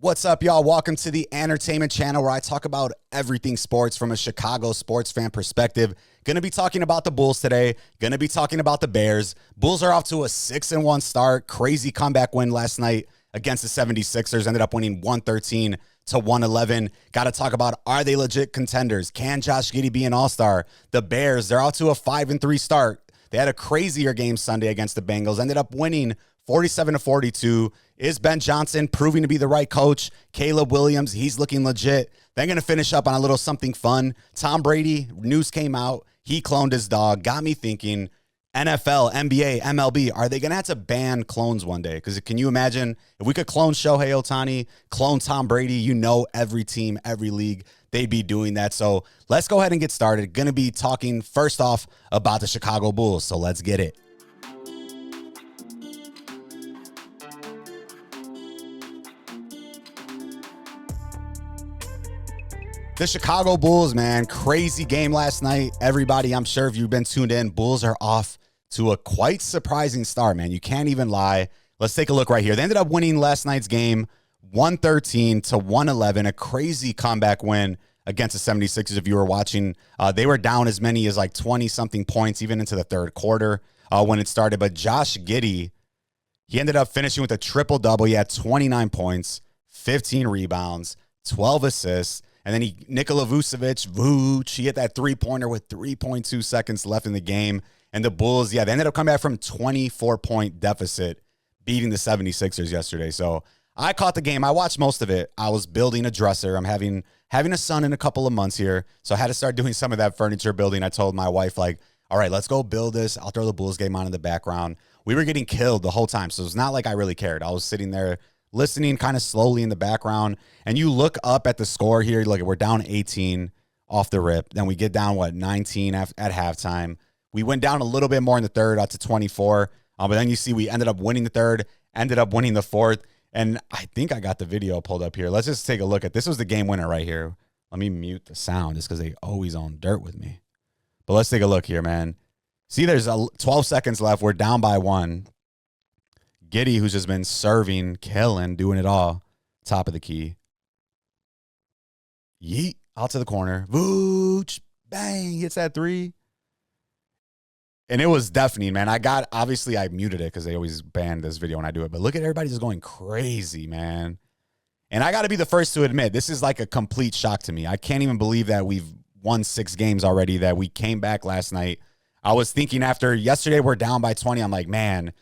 What's up, y'all? Welcome to the Entertainment Channel, where I talk about everything sports from a Chicago sports fan perspective. Going to be talking about the Bulls today. Going to be talking about the Bears. Bulls are off to a 6-1 start. Crazy comeback win last night against the 76ers. Ended up winning 113-111. Got to talk about, are they legit contenders? Can Josh Giddey be an all-star? The Bears, they're out to a 5-3 start. They had a crazier game Sunday against the Bengals. Ended up winning 47-42. Is Ben Johnson proving to be the right coach? Caleb Williams, he's looking legit. They're going to finish up on a little something fun. Tom Brady, news came out. He cloned his dog. Got me thinking, NFL, NBA, MLB, are they going to have to ban clones one day? Because can you imagine if we could clone Shohei Ohtani, clone Tom Brady? You know, every team, every league, they'd be doing that. So let's go ahead and get started. Going to be talking first off about the Chicago Bulls. So let's get it. The Chicago Bulls, man, crazy game last night. Everybody, I'm sure if you've been tuned in, Bulls are off to a quite surprising start, man. You can't even lie. Let's take a look right here. They ended up winning last night's game 113-111, a crazy comeback win against the 76ers. If you were watching, they were down as many as like 20-something points, even into the third quarter when it started. But Josh Giddey, he ended up finishing with a triple-double. He had 29 points, 15 rebounds, 12 assists. And then Nikola Vucevic, he hit that three-pointer with 3.2 seconds left in the game. And the Bulls, they ended up coming back from 24-point deficit, beating the 76ers yesterday. So I caught the game. I watched most of it. I was building a dresser. I'm having a son in a couple of months here. So I had to start doing some of that furniture building. I told my wife, like, all right, let's go build this. I'll throw the Bulls game on in the background. We were getting killed the whole time. So it's not like I really cared. I was sitting there listening kind of slowly in the background, and you look up at the score here. Look, we're down 18 off the rip. Then we get down, 19 at halftime. We went down a little bit more in the third, up to 24. But then you see we ended up winning the third, ended up winning the fourth. And I think I got the video pulled up here. Let's just take a look at this. Was the game winner right here. Let me mute the sound just because they always own dirt with me. But let's take a look here, man. See, there's 12 seconds left. We're down by one. Giddey, who's just been serving, killing, doing it all. Top of the key. Yeet. Out to the corner. Vooch. Bang. Hits that three. And it was deafening, man. Obviously, I muted it because they always ban this video when I do it. But look at everybody just going crazy, man. And I got to be the first to admit, this is like a complete shock to me. I can't even believe that we've won 6 games already, that we came back last night. I was thinking after yesterday, we're down by 20. I'm like, man,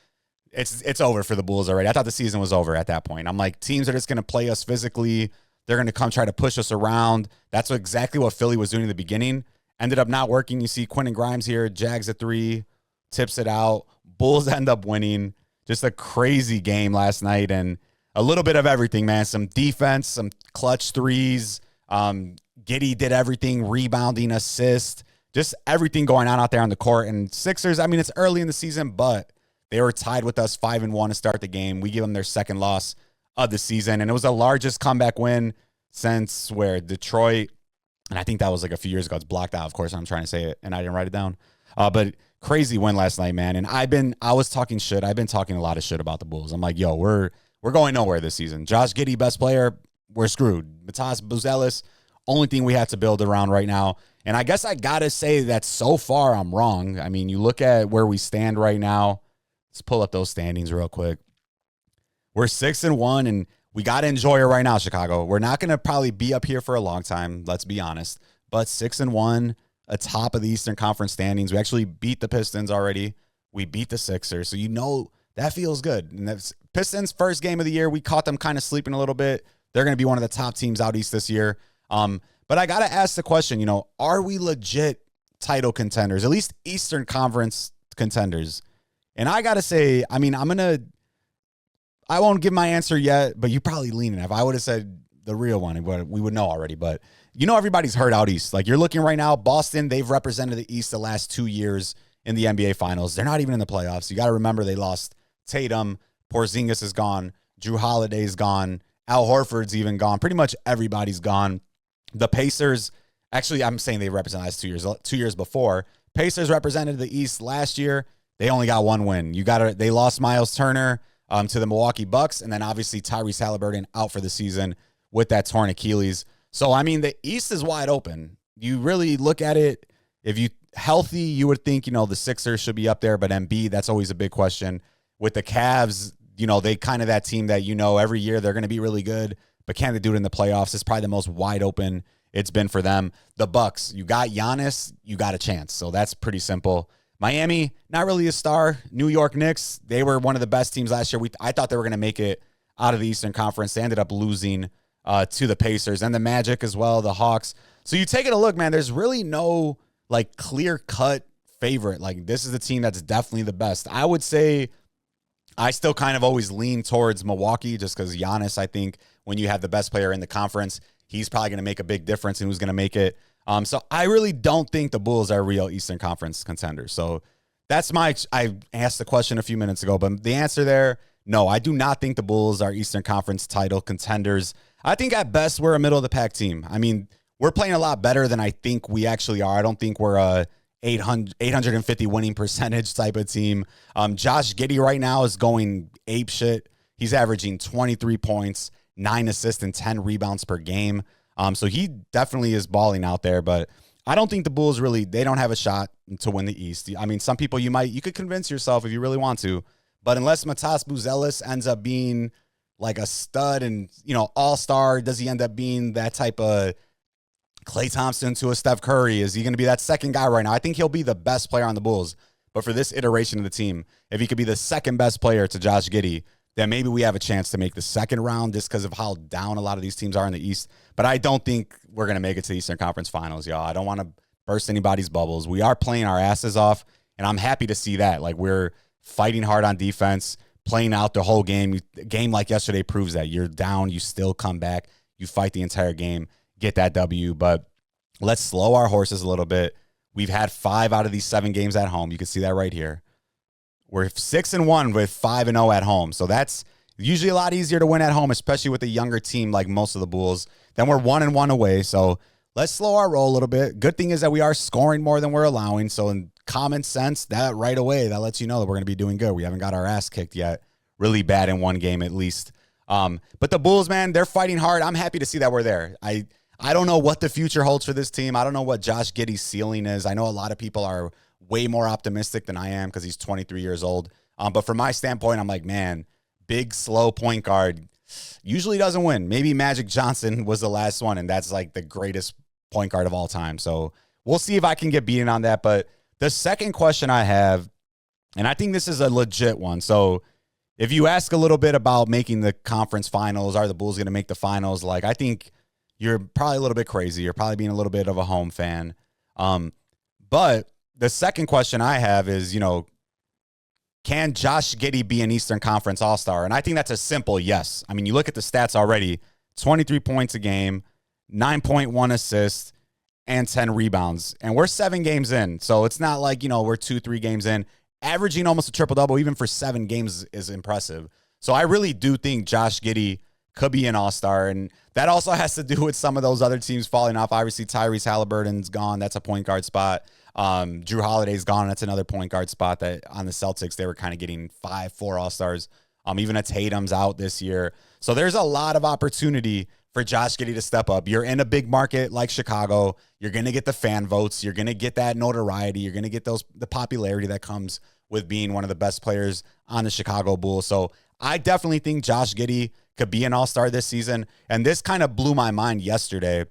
it's over for the Bulls already. I thought the season was over at that point. I'm like, teams are just going to play us physically. They're going to come try to push us around. That's exactly what Philly was doing in the beginning. Ended up not working. You see Quentin Grimes here, jags a three, tips it out. Bulls end up winning. Just a crazy game last night, and a little bit of everything, man. Some defense, some clutch threes. Giddey did everything, rebounding, assist, just everything going on out there on the court. And Sixers, I mean, it's early in the season, but they were tied with us 5-1 to start the game. We give them their second loss of the season. And it was the largest comeback win since Detroit. And I think that was like a few years ago. It's blocked out, of course. I'm trying to say it, and I didn't write it down. But crazy win last night, man. And I was talking shit. I've been talking a lot of shit about the Bulls. I'm like, yo, we're going nowhere this season. Josh Giddey, best player, we're screwed. Matas Buzelis, only thing we have to build around right now. And I guess I got to say that so far I'm wrong. I mean, you look at where we stand right now. Let's pull up those standings real quick. We're 6-1, and we got to enjoy it right now, Chicago. We're not going to probably be up here for a long time, let's be honest. But 6-1, atop of the Eastern Conference standings. We actually beat the Pistons already. We beat the Sixers. So, that feels good. And that's Pistons' first game of the year. We caught them kind of sleeping a little bit. They're going to be one of the top teams out East this year. But I got to ask the question, are we legit title contenders, at least Eastern Conference contenders? And I got to say, I mean, I won't give my answer yet, but you probably leaning. If I would have said the real one, we would know already. But everybody's hurt out East. Like, you're looking right now, Boston, they've represented the East the last 2 years in the NBA Finals. They're not even in the playoffs. You got to remember they lost Tatum, Porzingis is gone, Drew Holiday's gone, Al Horford's even gone. Pretty much everybody's gone. The Pacers, actually, I'm saying they represent us 2 years. 2 years before. Pacers represented the East last year. They only got one win. They lost Miles Turner. to the Milwaukee Bucks. And then obviously Tyrese Halliburton out for the season with that torn Achilles. So, I mean, the East is wide open. You really look at it, if you healthy, you would think, the Sixers should be up there, but Embiid, that's always a big question. With the Cavs, they kind of that team that, every year they're going to be really good, but can they do it in the playoffs? It's probably the most wide open it's been for them. The Bucks, you got Giannis, you got a chance. So that's pretty simple. Miami, not really a star. New York Knicks, they were one of the best teams last year. I thought they were going to make it out of the Eastern Conference. They ended up losing to the Pacers and the Magic as well, the Hawks. So you take it a look, man, there's really no clear-cut favorite. This is the team that's definitely the best. I would say I still kind of always lean towards Milwaukee just because Giannis, I think, when you have the best player in the conference, he's probably going to make a big difference in who's going to make it. So I really don't think the Bulls are real Eastern Conference contenders. So that's I asked the question a few minutes ago, but the answer there, no, I do not think the Bulls are Eastern Conference title contenders. I think at best we're a middle-of-the-pack team. I mean, we're playing a lot better than I think we actually are. I don't think we're a 850 winning percentage type of team. Josh Giddey right now is going ape shit. He's averaging 23 points, 9 assists, and 10 rebounds per game. So he definitely is balling out there, but I don't think the Bulls they don't have a shot to win the East. I mean, some people you could convince yourself if you really want to, but unless Matas Buzelis ends up being like a stud and, all-star, does he end up being that type of Klay Thompson to a Steph Curry? Is he going to be that second guy right now? I think he'll be the best player on the Bulls, but for this iteration of the team, if he could be the second best player to Josh Giddey, then maybe we have a chance to make the second round just because of how down a lot of these teams are in the East. But I don't think we're going to make it to the Eastern Conference Finals, y'all. I don't want to burst anybody's bubbles. We are playing our asses off, and I'm happy to see that. We're fighting hard on defense, playing out the whole game. A game like yesterday proves that. You're down, you still come back, you fight the entire game, get that W. But let's slow our horses a little bit. We've had 5 out of these 7 games at home. You can see that right here. We're 6-1 with 5-0 at home. So that's usually a lot easier to win at home, especially with a younger team like most of the Bulls. Then we're 1-1 away. So let's slow our roll a little bit. Good thing is that we are scoring more than we're allowing. So in common sense, that right away, that lets you know that we're going to be doing good. We haven't got our ass kicked yet. Really bad in one game at least. But the Bulls, man, they're fighting hard. I'm happy to see that we're there. I don't know what the future holds for this team. I don't know what Josh Giddey's ceiling is. I know a lot of people are way more optimistic than I am because he's 23 years old. But from my standpoint, I'm like, man, big, slow point guard usually doesn't win. Maybe Magic Johnson was the last one, and that's like the greatest point guard of all time. So we'll see if I can get beaten on that. But the second question I have, and I think this is a legit one. So if you ask a little bit about making the conference finals, are the Bulls going to make the finals? I think you're probably a little bit crazy. You're probably being a little bit of a home fan. But the second question I have is, can Josh Giddey be an Eastern Conference All-Star? And I think that's a simple yes. I mean, you look at the stats already, 23 points a game, 9.1 assists, and 10 rebounds. And we're 7 games in. So it's not like, we're 2-3 games in. Averaging almost a triple-double even for 7 games is impressive. So I really do think Josh Giddey could be an all-star. And that also has to do with some of those other teams falling off. Obviously, Tyrese Halliburton's gone. That's a point guard spot. Drew Holiday's gone. That's another point guard spot that on the Celtics, they were kind of getting 4 all-stars. Even a Tatum's out this year. So there's a lot of opportunity for Josh Giddey to step up. You're in a big market like Chicago. You're going to get the fan votes. You're going to get that notoriety. You're going to get the popularity that comes with being one of the best players on the Chicago Bulls. So I definitely think Josh Giddey could be an all-star this season. And this kind of blew my mind yesterday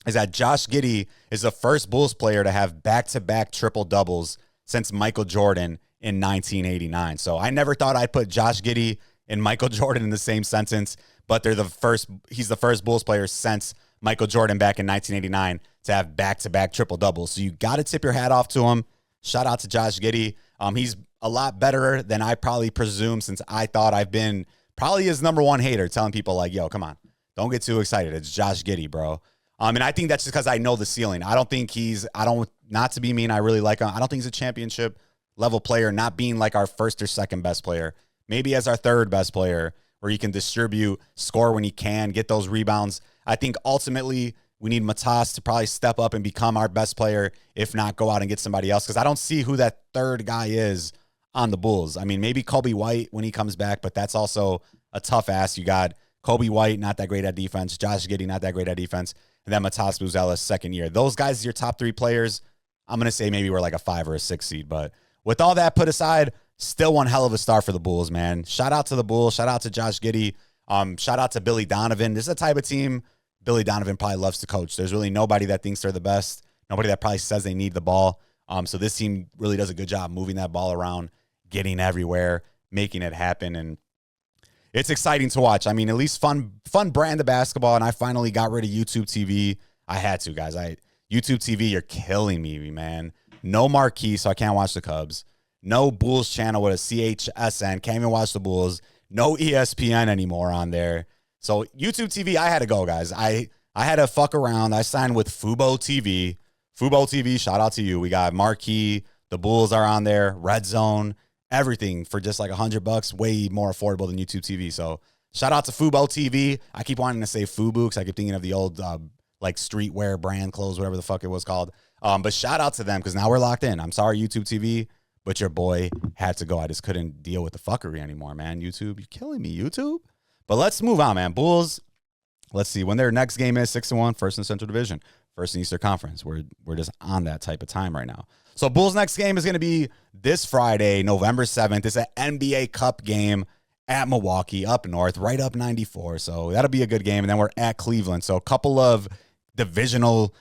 is that Josh Giddey is the first Bulls player to have back-to-back triple-doubles since Michael Jordan in 1989. So I never thought I'd put Josh Giddey and Michael Jordan in the same sentence, but he's the first Bulls player since Michael Jordan back in 1989 to have back-to-back triple-doubles. So you got to tip your hat off to him. Shout out to Josh Giddey. He's a lot better than I probably presumed, since I thought I've been probably his number one hater, telling people yo, come on, don't get too excited. It's Josh Giddey, bro. And I think that's just because I know the ceiling. I don't think not to be mean, I really like him. I don't think he's a championship level player, not being like our first or second best player. Maybe as our third best player, where he can distribute, score when he can, get those rebounds. I think ultimately we need Matas to probably step up and become our best player, if not go out and get somebody else, because I don't see who that third guy is on the Bulls. I mean, maybe Kobe White when he comes back, but that's also a tough ask. You got Kobe White, not that great at defense. Josh Giddey, not that great at defense. And then Matas Buzelis, second year. Those guys, your top 3 players, I'm going to say maybe we're like a 5 or a 6 seed. But with all that put aside, still one hell of a start for the Bulls, man. Shout out to the Bulls. Shout out to Josh Giddey. Shout out to Billy Donovan. This is the type of team Billy Donovan probably loves to coach. There's really nobody that thinks they're the best. Nobody that probably says they need the ball. So this team really does a good job moving that ball around, getting everywhere, making it happen. And it's exciting to watch. I mean, at least fun brand of basketball. And I finally got rid of YouTube TV. I had to, guys. YouTube TV, you're killing me, man. No marquee, so I can't watch the Cubs. No Bulls channel with a CHSN. Can't even watch the Bulls. No ESPN anymore on there. So YouTube TV, I had to go, guys. I had to fuck around. I signed with Fubo TV. Fubo TV, shout out to you. We got marquee. The Bulls are on there. Red Zone. Everything for just like $100, way more affordable than YouTube TV. So shout out to Fubo TV. I keep wanting to say Fubu because I keep thinking of the old like streetwear brand clothes, whatever the fuck it was called. But shout out to them because now we're locked in. I'm sorry, YouTube TV, but your boy had to go. I just couldn't deal with the fuckery anymore, man. YouTube, you're killing me, YouTube. But let's move on, man. Bulls, let's see. When their next game is 6-1, first in Central Division, first in Eastern Conference. We're just on that type of time right now. So Bulls' next game is going to be this Friday, November 7th. It's an NBA Cup game at Milwaukee, up north, right up 94. So that'll be a good game. And then we're at Cleveland. So a couple of divisional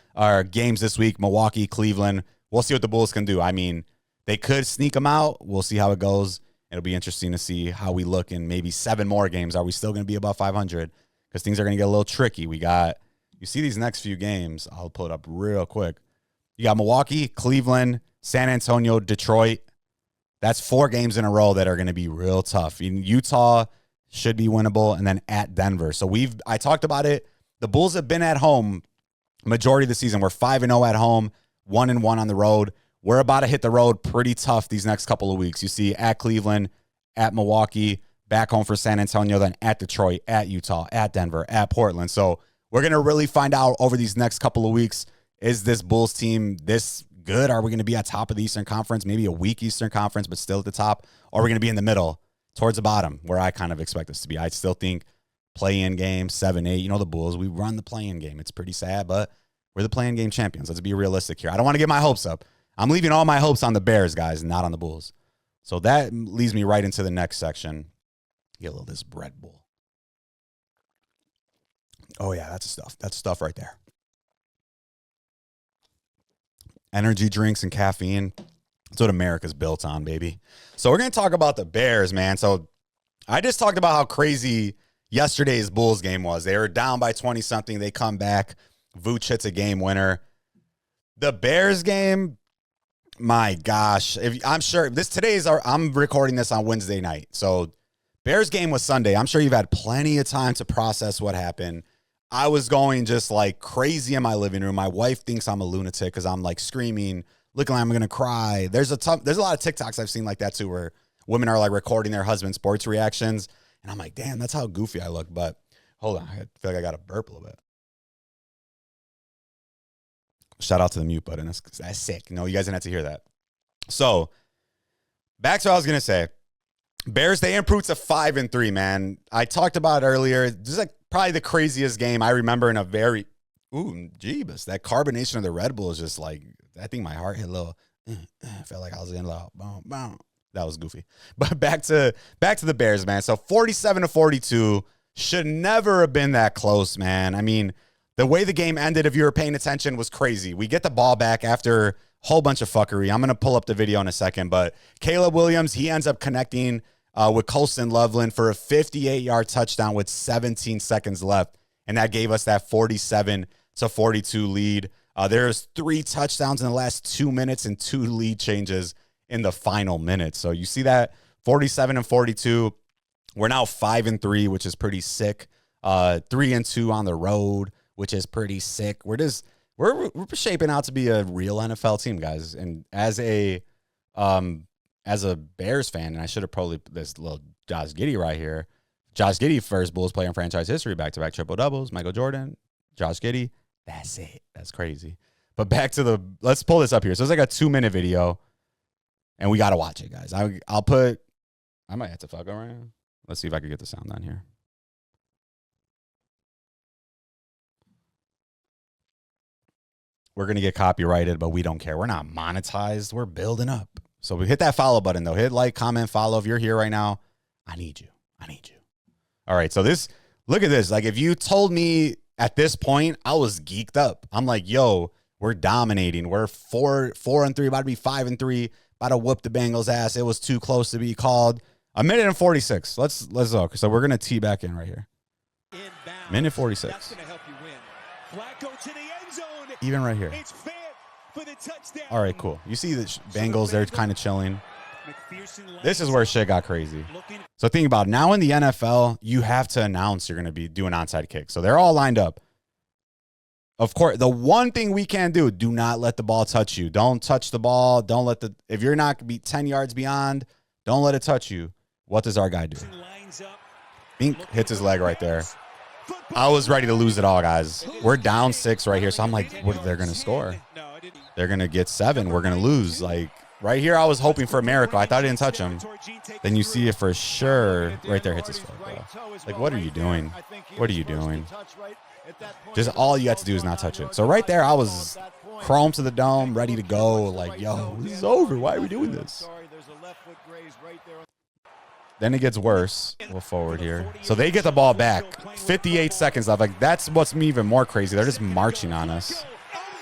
games this week, Milwaukee, Cleveland. We'll see what the Bulls can do. I mean, they could sneak them out. We'll see how it goes. It'll be interesting to see how we look in maybe 7 more games. Are we still going to be above 500? Because things are going to get a little tricky. You see these next few games. I'll pull it up real quick. You got Milwaukee, Cleveland, San Antonio, Detroit. That's 4 games in a row that are going to be real tough. In Utah should be winnable, and then at Denver. So I talked about it. The Bulls have been at home majority of the season. We're 5-0 at home, 1-1 on the road. We're about to hit the road pretty tough these next couple of weeks. You see at Cleveland, at Milwaukee, back home for San Antonio, then at Detroit, at Utah, at Denver, at Portland. So we're going to really find out over these next couple of weeks, is this Bulls team this good? Are we going to be at top of the Eastern Conference, maybe a weak Eastern Conference, but still at the top? Or are we going to be in the middle, towards the bottom, where I kind of expect us to be? I still think play-in game, 7-8. You know the Bulls, we run the play-in game. It's pretty sad, but we're the play-in game champions. Let's be realistic here. I don't want to get my hopes up. I'm leaving all my hopes on the Bears, guys, not on the Bulls. So that leads me right into the next section. Get a little of this Red Bull. Oh, yeah, that's stuff. That's stuff right there. Energy drinks and caffeine. That's what America's built on, baby. So we're going to talk about the Bears, man. So I just talked about how crazy yesterday's Bulls game was. They were down by 20-something. They come back. Vooch hits a game winner. The Bears game, my gosh. I'm sure I'm recording this on Wednesday night. So Bears game was Sunday. I'm sure you've had plenty of time to process what happened. I was going just like crazy in my living room. My wife thinks I'm a lunatic because I'm like screaming, looking like I'm going to cry. There's a lot of TikToks I've seen like that too, where women are like recording their husband's sports reactions. And I'm like, damn, that's how goofy I look. But hold on. I feel like I got to burp a little bit. Shout out to the mute button. That's sick. No, you guys didn't have to hear that. So back to what I was going to say. Bears, they improved to 5-3, man. I talked about it earlier. This is like probably the craziest game I remember in a very, jeebus. That carbonation of the Red Bull is just like, I think my heart hit a little, I felt like I was in a little, boom, boom. That was goofy. But back to the Bears, man. So 47-42 should never have been that close, man. I mean, the way the game ended, if you were paying attention, was crazy. We get the ball back after a whole bunch of fuckery. I'm going to pull up the video in a second, but Caleb Williams, he ends up connecting with Colston Loveland for a 58-yard touchdown with 17 seconds left, and that gave us that 47-42 lead. There's 3 touchdowns in the last 2 minutes and 2 lead changes in the final minute. So you see that 47-42. We're now 5-3, which is pretty sick. 3-2 on the road, which is pretty sick. We're shaping out to be a real NFL team, guys. And as a Bears fan, and I should have probably this little Josh Giddey right here. Josh Giddey, first Bulls player in franchise history, back-to-back triple doubles. Michael Jordan, Josh Giddey. That's it. That's crazy. But back to let's pull this up here. So it's like a 2-minute video. And we got to watch it, guys. I might have to fuck around. Let's see if I can get the sound on here. We're going to get copyrighted, but we don't care. We're not monetized. We're building up. So we hit that follow button, though. Hit like, comment, follow. If you're here right now, I need you. I need you. All right, so look at this. Like, if you told me at this point, I was geeked up. I'm like, yo, we're dominating. We're 4-3, about to be 5-3, about to whoop the Bengals' ass. It was too close to be called. 1:46. Let's look. So we're going to tee back in right here. Minute 46. That's gonna help you win. Flacco to the end zone. Even right here. It's fair for the touchdown. All right, cool. You see the Bengals, they're kind of chilling. This is where shit got crazy. So think about it. Now in the NFL, you have to announce you're going to be doing onside kicks. So they're all lined up. Of course, the one thing we can't do not let the ball touch you. Don't touch the ball. If you're not going to be 10 yards beyond, don't let it touch you. What does our guy do? Bink hits his leg right there. I was ready to lose it all, guys. We're down 6 right here. So I'm like, what? They're going to score. They're going to get 7. We're going to lose. Like, right here, I was hoping for a miracle. I thought I didn't touch him. Then you see it for sure. Right there hits his foot, bro. Like, what are you doing? What are you doing? Just all you have to do is not touch it. So right there, I was chrome to the dome, ready to go. Like, yo, this is over. Why are we doing this? Then it gets worse. We'll forward here. So they get the ball back. 58 seconds left. Like, that's what's even more crazy. They're just marching on us.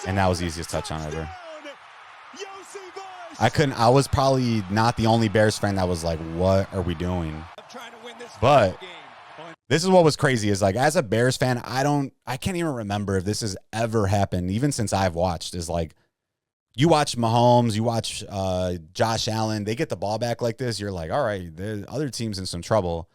And that was the easiest touchdown ever. I was probably not the only Bears fan that was like, what are we doing? But this is what was crazy is, like, as a Bears fan, I can't even remember if this has ever happened, even since I've watched, is like, you watch Mahomes, you watch Josh Allen, they get the ball back like this. You're like, all right, the other team's in some trouble.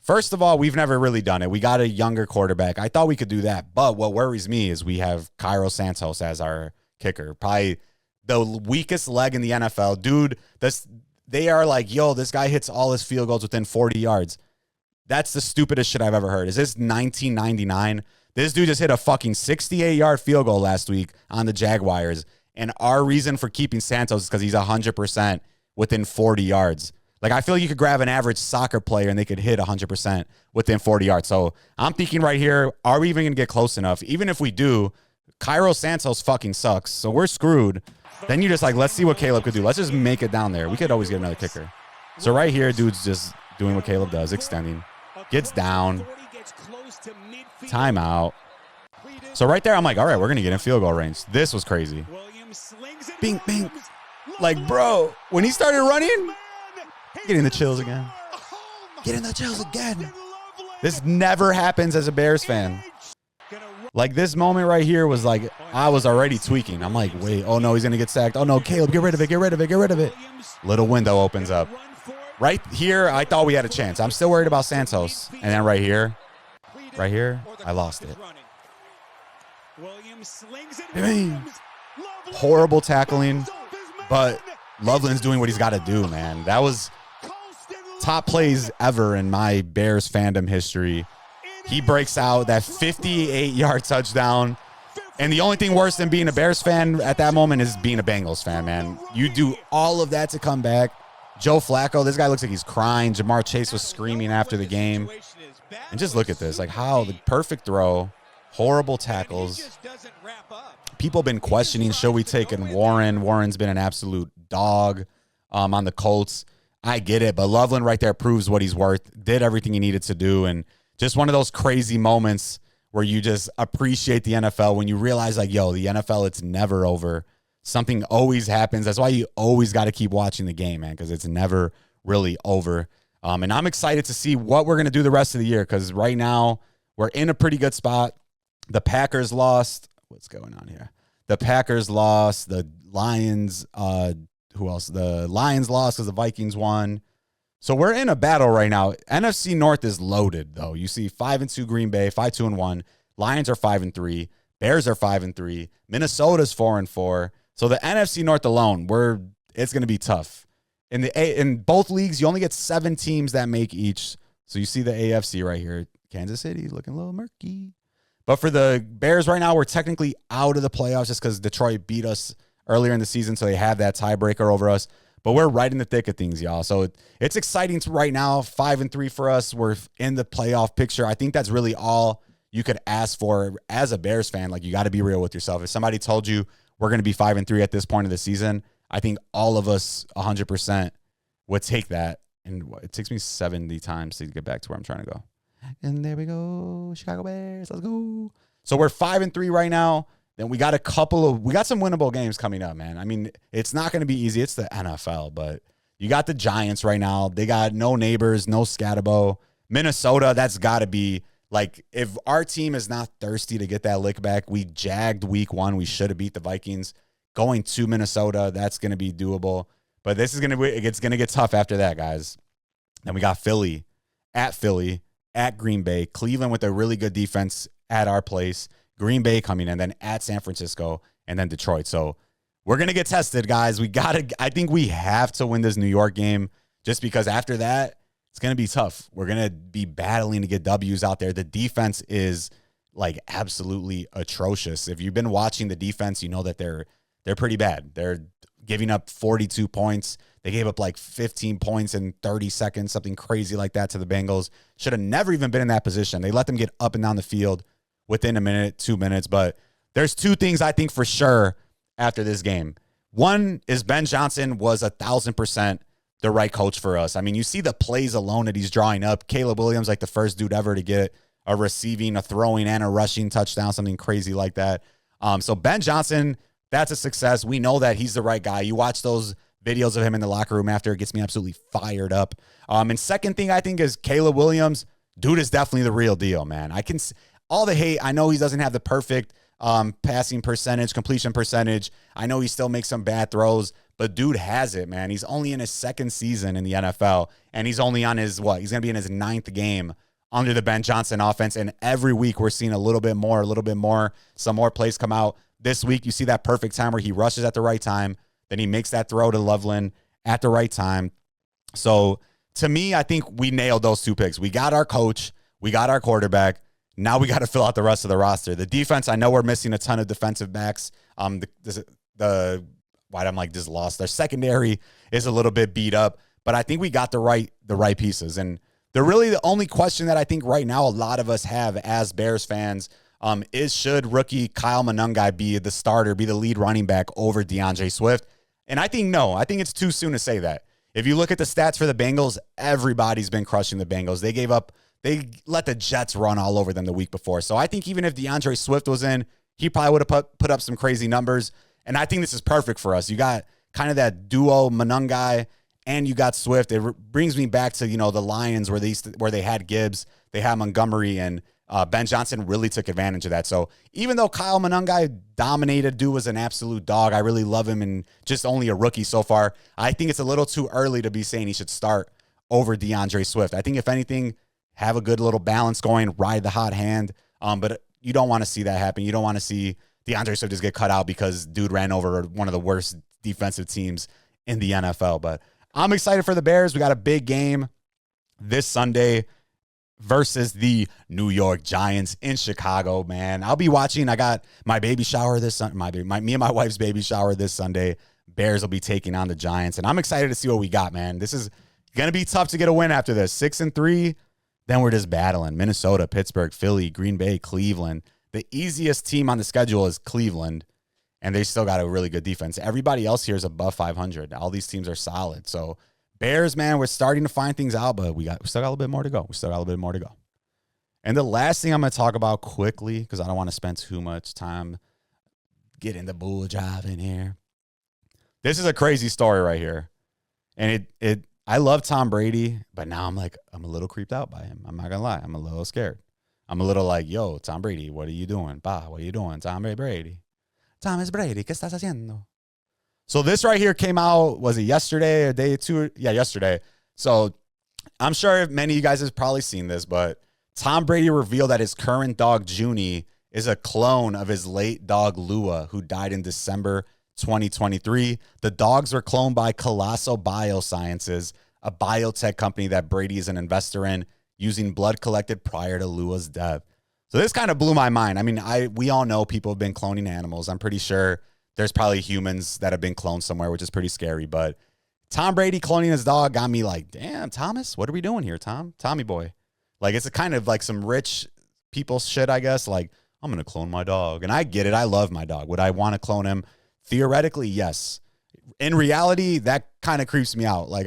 First of all, we've never really done it. We got a younger quarterback. I thought we could do that. But what worries me is we have Cairo Santos as our kicker. Probably the weakest leg in the NFL. Dude, they are like, yo, this guy hits all his field goals within 40 yards. That's the stupidest shit I've ever heard. Is this 1999? This dude just hit a fucking 68-yard field goal last week on the Jaguars. And our reason for keeping Santos is because he's 100% within 40 yards. Like, I feel you could grab an average soccer player and they could hit 100% within 40 yards. So I'm thinking right here, are we even going to get close enough? Even if we do, Cairo Santos fucking sucks. So we're screwed. Then you just like, let's see what Caleb could do. Let's just make it down there. We could always get another kicker. So right here, dude's just doing what Caleb does, extending. Gets down. Timeout. So right there, I'm like, all right, we're going to get in field goal range. This was crazy. Bing, bing. Like, bro, when he started running, getting the chills again. Getting the chills again. This never happens as a Bears fan. Like, this moment right here was like, I was already tweaking. I'm like, wait, oh no, he's going to get sacked. Oh no, Caleb, get rid of it, get rid of it, get rid of it. Little window opens up. Right here, I thought we had a chance. I'm still worried about Santos. And then right here, I lost it. Horrible tackling, but Loveland's doing what he's got to do, man. That was top plays ever in my Bears fandom history. He breaks out that 58-yard touchdown. And the only thing worse than being a Bears fan at that moment is being a Bengals fan, man. You do all of that to come back. Joe Flacco, this guy looks like he's crying. Jamar Chase was screaming after the game. And just look at this. Like, how the perfect throw, horrible tackles. People have been questioning, should we take in Warren? Warren's been an absolute dog on the Colts. I get it, but Loveland right there proves what he's worth. Did everything he needed to do. And just one of those crazy moments where you just appreciate the NFL when you realize, like, yo, the NFL, it's never over. Something always happens. That's why you always got to keep watching the game, man, because it's never really over. And I'm excited to see what we're going to do the rest of the year, because right now we're in a pretty good spot. The Packers lost. What's going on here? The Packers lost. The Lions, who else? The Lions lost because the Vikings won. So we're in a battle right now. NFC North is loaded, though. You see 5-2 Green Bay, 5-2-1. Lions are 5-3. Bears are 5-3. Minnesota's 4-4. So the NFC North alone, it's going to be tough. In both leagues, you only get 7 teams that make each. So you see the AFC right here. Kansas City looking a little murky. But for the Bears right now, we're technically out of the playoffs just because Detroit beat us earlier in the season, so they have that tiebreaker over us. but we're right in the thick of things, y'all. So it's exciting right now. 5-3 for us. We're in the playoff picture. I think that's really all you could ask for as a Bears fan. Like, you got to be real with yourself. If somebody told you we're going to be 5-3 at this point of the season, I think all of us 100% would take that. And it takes me 70 times to get back to where I'm trying to go. And there we go. Chicago Bears. Let's go. So we're 5-3 right now. Then we got some winnable games coming up, man. I mean, it's not going to be easy. It's the NFL, but you got the Giants right now. They got no Neighbors, no Scatabo. Minnesota, that's got to be, like, if our team is not thirsty to get that lick back, we jagged week 1. We should have beat the Vikings. Going to Minnesota, that's going to be doable. But it's going to get tough after that, guys. Then we got Philly, at Green Bay, Cleveland with a really good defense at our place, Green Bay coming in, then at San Francisco, and then Detroit. So we're going to get tested, guys. I think we have to win this New York game, just because after that, it's going to be tough. We're going to be battling to get W's out there. The defense is, like, absolutely atrocious. If you've been watching the defense, you know that they're pretty bad. They're giving up 42 points. They gave up like 15 points in 30 seconds, something crazy like that to the Bengals. Should have never even been in that position. They let them get up and down the field within a minute, 2 minutes. But there's 2 things I think for sure after this game. One is Ben Johnson was 1,000% the right coach for us. I mean, you see the plays alone that he's drawing up. Caleb Williams, like the first dude ever to get a receiving, a throwing, and a rushing touchdown, something crazy like that. So Ben Johnson, that's a success. We know that he's the right guy. You watch those videos of him in the locker room after, it gets me absolutely fired up. And second thing I think is Caleb Williams. Dude is definitely the real deal, man. All the hate, I know he doesn't have the perfect passing percentage, completion percentage. I know he still makes some bad throws, but dude has it, man. He's only in his 2nd season in the NFL, and he's only on his, he's going to be in his 9th game under the Ben Johnson offense, and every week we're seeing a little bit more, some more plays come out. This week, you see that perfect time where he rushes at the right time, then he makes that throw to Loveland at the right time. So, to me, I think we nailed those 2 picks. We got our coach. We got our quarterback. Now we got to fill out the rest of the roster. The defense, I know we're missing a ton of defensive backs. Their secondary is a little bit beat up, but I think we got the right pieces. And the only question that I think right now a lot of us have as Bears fans is, should rookie Kyle Monangai be the starter, be the lead running back over DeAndre Swift? And I think no. I think it's too soon to say that. If you look at the stats for the Bengals, everybody's been crushing the Bengals. They let the Jets run all over them the week before. So I think even if DeAndre Swift was in, he probably would have put up some crazy numbers. And I think this is perfect for us. You got kind of that duo, Monangai, and you got Swift. It brings me back to, the Lions where they had Gibbs, they had Montgomery, and Ben Johnson really took advantage of that. So even though Kyle Monangai dominated, dude was an absolute dog. I really love him and just only a rookie so far. I think it's a little too early to be saying he should start over DeAndre Swift. I think if anything, have a good little balance going, ride the hot hand. But you don't want to see that happen. You don't want to see DeAndre Swift just get cut out because dude ran over one of the worst defensive teams in the NFL. But I'm excited for the Bears. We got a big game this Sunday versus the New York Giants in Chicago, man. I'll be watching. I got my baby shower this Sunday. Me and my wife's baby shower this Sunday. Bears will be taking on the Giants, and I'm excited to see what we got, man. This is going to be tough to get a win after this. 6-3, then we're just battling. Minnesota, Pittsburgh, Philly, Green Bay, Cleveland. The easiest team on the schedule is Cleveland, and they still got a really good defense. Everybody else here is above 500. All these teams are solid. So Bears, man, we're starting to find things out, but we still got a little bit more to go. And the last thing I'm going to talk about quickly, because I don't want to spend too much time getting the bull job in here. This is a crazy story right here. And I love Tom Brady, but now I'm a little creeped out by him. I'm not going to lie. I'm a little scared. I'm a little like, yo, Tom Brady, what are you doing? What are you doing? Tom Brady. Thomas Brady, ¿qué estás haciendo? So this right here came out, was it yesterday or day two? Yeah, yesterday. So I'm sure many of you guys have probably seen this, but Tom Brady revealed that his current dog, Junie, is a clone of his late dog, Lua, who died in December 2023. The dogs were cloned by Colossal Biosciences, a biotech company that Brady is an investor in, using blood collected prior to Lua's death. So this kind of blew my mind. I mean, we all know people have been cloning animals. I'm pretty sure there's probably humans that have been cloned somewhere, which is pretty scary. But Tom Brady cloning his dog got me like, damn, Thomas, what are we doing here, Tommy boy? Like, it's a kind of like some rich people shit, I guess. Like, I'm going to clone my dog. And I get it. I love my dog. Would I want to clone him? Theoretically, yes. In reality, that kind of creeps me out. Like,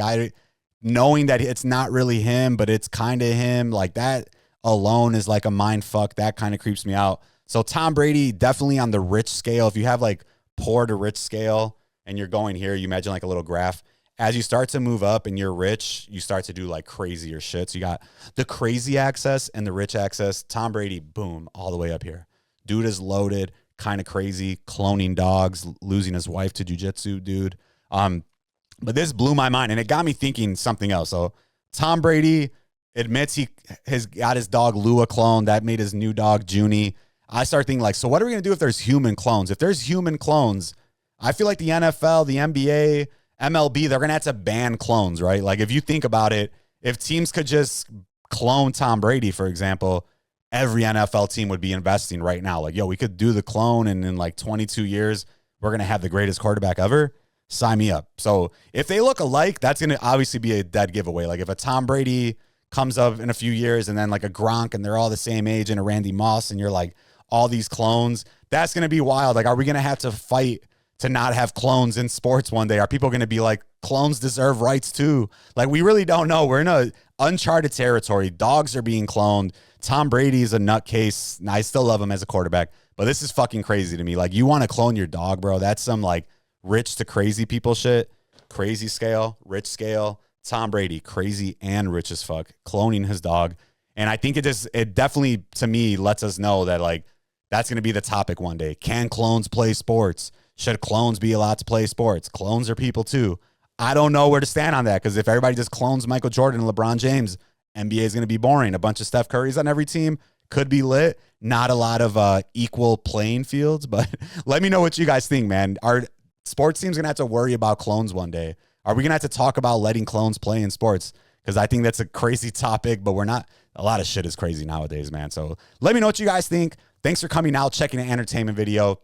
knowing that it's not really him, but it's kind of him, like that alone is like a mind fuck. That kind of creeps me out. So Tom Brady, definitely on the rich scale. If you have like poor to rich scale and you're going here, you imagine like a little graph. As you start to move up and you're rich, you start to do like crazier shit. So you got the crazy access and the rich access. Tom Brady, boom, all the way up here. Dude is loaded, kind of crazy, cloning dogs, losing his wife to jiu-jitsu, dude. But this blew my mind, and it got me thinking something else. So Tom Brady admits he has got his dog Lua cloned. That made his new dog Junie. I start thinking like, so what are we going to do if there's human clones? If there's human clones, I feel like the NFL, the NBA, MLB, they're going to have to ban clones, right? Like if you think about it, if teams could just clone Tom Brady, for example, every NFL team would be investing right now. Like, yo, we could do the clone, and in like 22 years, we're going to have the greatest quarterback ever. Sign me up. So if they look alike, that's going to obviously be a dead giveaway. Like if a Tom Brady comes up in a few years and then like a Gronk and they're all the same age and a Randy Moss and you're like all these clones, that's going to be wild. Like, are we going to have to fight to not have clones in sports one day? Are people going to be like, clones deserve rights too? Like, we really don't know. We're in a uncharted territory. Dogs are being cloned. Tom Brady is a nutcase. I still love him as a quarterback, but this is fucking crazy to me. Like, you want to clone your dog, bro? That's some like rich to crazy people shit. Crazy scale, rich scale. Tom Brady, crazy and rich as fuck, cloning his dog. And I think it definitely, to me, lets us know that like that's going to be the topic one day. Can clones play sports? Should clones be allowed to play sports? Clones are people too. I don't know where to stand on that, because if everybody just clones Michael Jordan and LeBron James, NBA is going to be boring. A bunch of Steph Currys on every team could be lit. Not a lot of equal playing fields, but let me know what you guys think, man. Are sports teams going to have to worry about clones one day? Are we going to have to talk about letting clones play in sports? Because I think that's a crazy topic, but we're not. A lot of shit is crazy nowadays, man. So let me know what you guys think. Thanks for coming out, checking an entertainment video.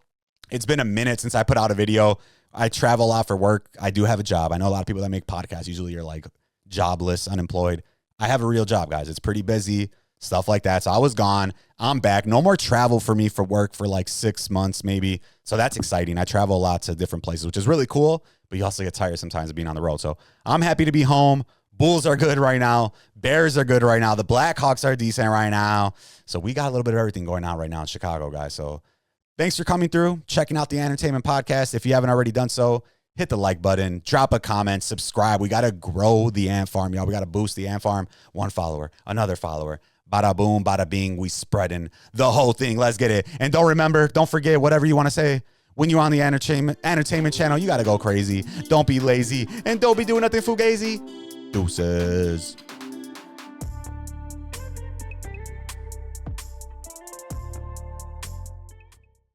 It's been a minute since I put out a video. I travel a lot for work. I do have a job. I know a lot of people that make podcasts usually are like jobless, unemployed. I have a real job, guys. It's pretty busy, stuff like that. So I was gone. I'm back. No more travel for me for work for like 6 months maybe. So that's exciting. I travel a lot to different places, which is really cool, but you also get tired sometimes of being on the road. So I'm happy to be home. Bulls are good right now. Bears are good right now. The Blackhawks are decent right now. So we got a little bit of everything going on right now in Chicago, guys. So thanks for coming through, checking out the Entertainment Podcast. If you haven't already done so, hit the like button, drop a comment, subscribe. We got to grow the Ant Farm, y'all. We got to boost the Ant Farm. One follower, another follower. Bada boom, bada bing. We spreading the whole thing. Let's get it. And don't forget, whatever you want to say, when you're on the entertainment channel, you got to go crazy. Don't be lazy. And don't be doing nothing fugazi. Deuces.